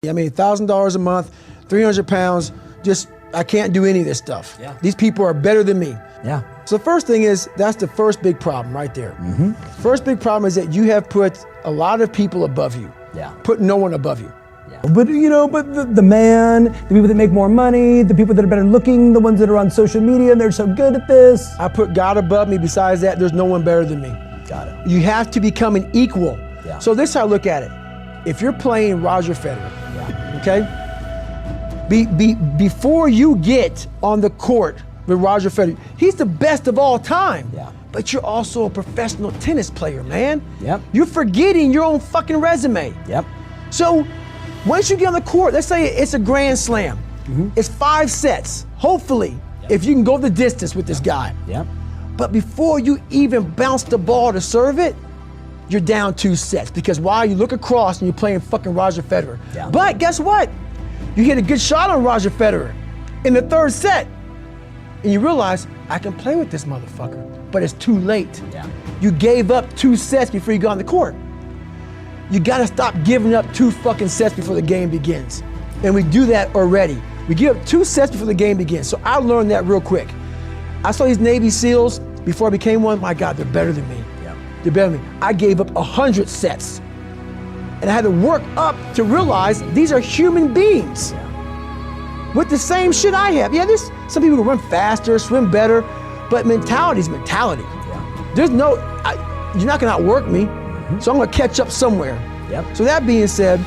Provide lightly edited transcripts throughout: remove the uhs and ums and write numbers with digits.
I mean, $1,000 a month, 300 pounds, just, I can't do any of this stuff. Yeah. These people are better than me. Yeah. So the first thing is, that's the first big problem right there. Mm-hmm. First big problem is that you have put a lot of people above you. Yeah. Put no one above you. Yeah. But the man, the people that make more money, the people that are better looking, the ones that are on social media and they're so good at this. I put God above me. Besides that, there's no one better than me. Got it. You have to become an equal. Yeah. So this is how I look at it. If you're playing Roger Federer, Yeah. okay? Before you get on the court with Roger Federer, he's the best of all time. Yeah. But you're also a professional tennis player, man. Yep. You're forgetting your own fucking resume. Yep. So once you get on the court, let's say it's a grand slam. Mm-hmm. It's 5 sets, hopefully, if you can go the distance with this guy. Yep. But before you even bounce the ball to serve it, you're down 2 sets. Because why? You look across and you're playing fucking Roger Federer. Yeah. But guess what? You hit a good shot on Roger Federer in the 3rd set. And you realize, I can play with this motherfucker. But it's too late. Yeah. You gave up 2 sets before you got on the court. You gotta stop giving up 2 fucking sets before the game begins. And we do that already. We give up 2 sets before the game begins. So I learned that real quick. I saw these Navy SEALs before I became one. My God, they're better than me. Yeah. They're better than me. I gave up 100 sets. And I had to work up to realize these are human beings with the same shit I have. Yeah, there's some people who run faster, swim better, but mentality is mentality. Yeah. There's no, you're not gonna outwork me, so I'm gonna catch up somewhere. Yep. So that being said,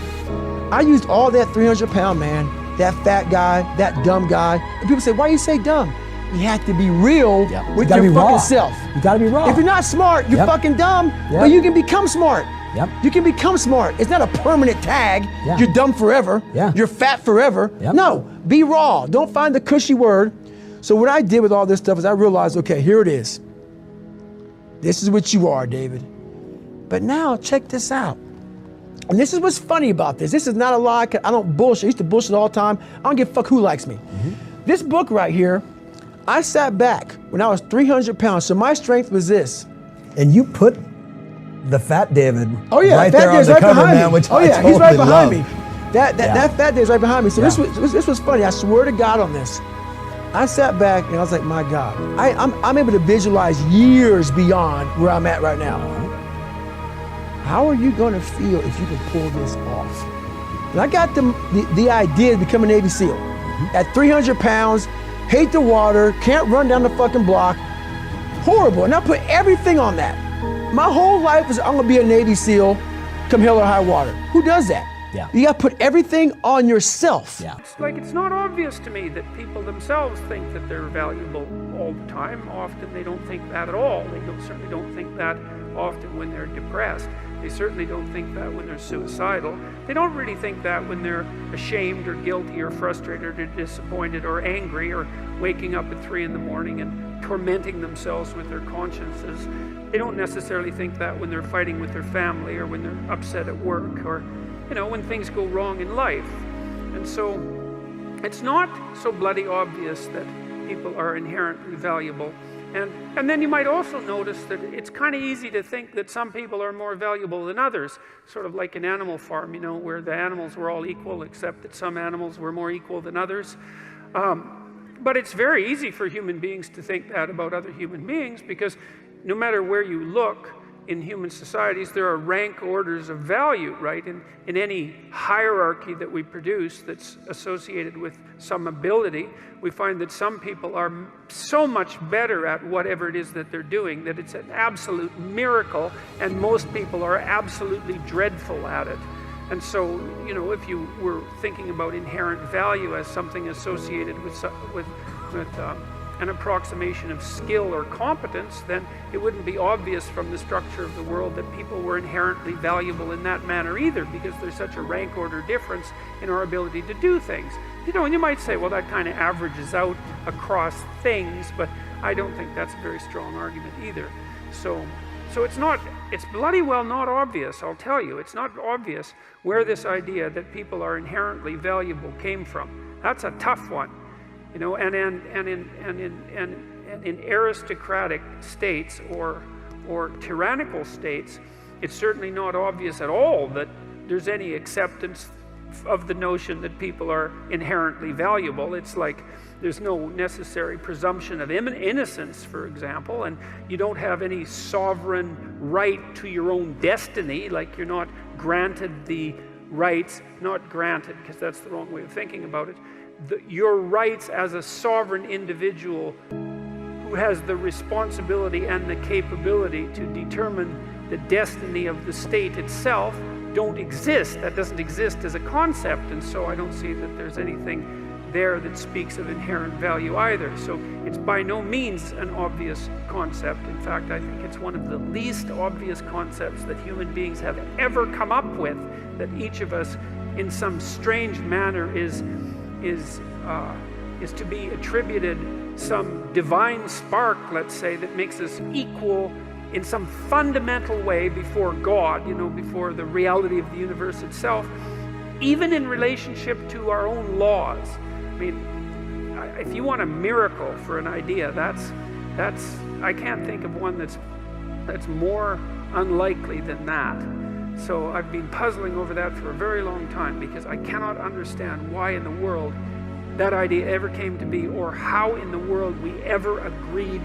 I used all that 300-pound man, that fat guy, that dumb guy, and people say, why you say dumb? You have to be real with your fucking self. You gotta be raw. If you're not smart, you're fucking dumb, Yep. but you can become smart. Yep. You can become smart. It's not a permanent tag. Yeah. You're dumb forever. Yeah. You're fat forever. Yep. No, be raw. Don't find the cushy word. So what I did with all this stuff is I realized, okay, here it is. This is what you are, David. But now check this out. And this is what's funny about this. This is not a lie. I don't bullshit. I used to bullshit all the time. I don't give a fuck who likes me. This book right here, I sat back when I was 300 pounds. So my strength was this. And you put the fat David Oh yeah, right Fat there on Dave's the right cover, behind man, me. which Oh I yeah, totally he's right behind love. me. That Fat Dave's right behind me. So this was funny. I swear to God on this. I sat back and I was like, my God, I'm able to visualize years beyond where I'm at right now. How are you going to feel if you can pull this off? And I got the idea to become a Navy SEAL. At 300 pounds, hate the water, can't run down the fucking block. Horrible. And I put everything on that. My whole life was I'm gonna be a Navy SEAL, come hell or high water. Who does that? Yeah. You gotta put everything on yourself. Yeah. It's not obvious to me that people themselves think that they're valuable all the time. Often they don't think that at all. They certainly don't think that often when they're depressed. They certainly don't think that when they're suicidal. They don't really think that when they're ashamed or guilty or frustrated or disappointed or angry or waking up at 3 in the morning and tormenting themselves with their consciences. They don't necessarily think that when they're fighting with their family or when they're upset at work or, when things go wrong in life. And so it's not so bloody obvious that people are inherently valuable. And then you might also notice that it's kind of easy to think that some people are more valuable than others, sort of like an animal farm, where the animals were all equal, except that some animals were more equal than others. But it's very easy for human beings to think that about other human beings, because no matter where you look in human societies, there are rank orders of value, right? In any hierarchy that we produce that's associated with some ability, we find that some people are so much better at whatever it is that they're doing that it's an absolute miracle, and most people are absolutely dreadful at it. And so, if you were thinking about inherent value as something associated with an approximation of skill or competence, then it wouldn't be obvious from the structure of the world that people were inherently valuable in that manner either, because there's such a rank order difference in our ability to do things. And you might say, well, that kind of averages out across things, but I don't think that's a very strong argument either. So it's bloody well not obvious, I'll tell you. It's not obvious where this idea that people are inherently valuable came from. That's a tough one. And in aristocratic states or tyrannical states, it's certainly not obvious at all that there's any acceptance of the notion that people are inherently valuable. It's like there's no necessary presumption of innocence, for example, and you don't have any sovereign right to your own destiny, like you're not granted the rights, not granted because that's the wrong way of thinking about it, your rights as a sovereign individual who has the responsibility and the capability to determine the destiny of the state itself don't exist. That doesn't exist as a concept, and so I don't see that there's anything there that speaks of inherent value either. So it's by no means an obvious concept. In fact, I think it's one of the least obvious concepts that human beings have ever come up with, that each of us in some strange manner is to be attributed some divine spark, let's say, that makes us equal in some fundamental way before God, before the reality of the universe itself, even in relationship to our own laws. I mean, if you want a miracle for an idea, that's I can't think of one that's more unlikely than that. So I've been puzzling over that for a very long time, because I cannot understand why in the world that idea ever came to be, or how in the world we ever agreed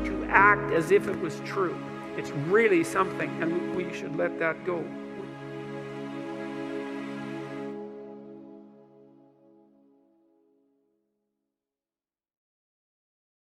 to act as if it was true. It's really something, and we should let that go.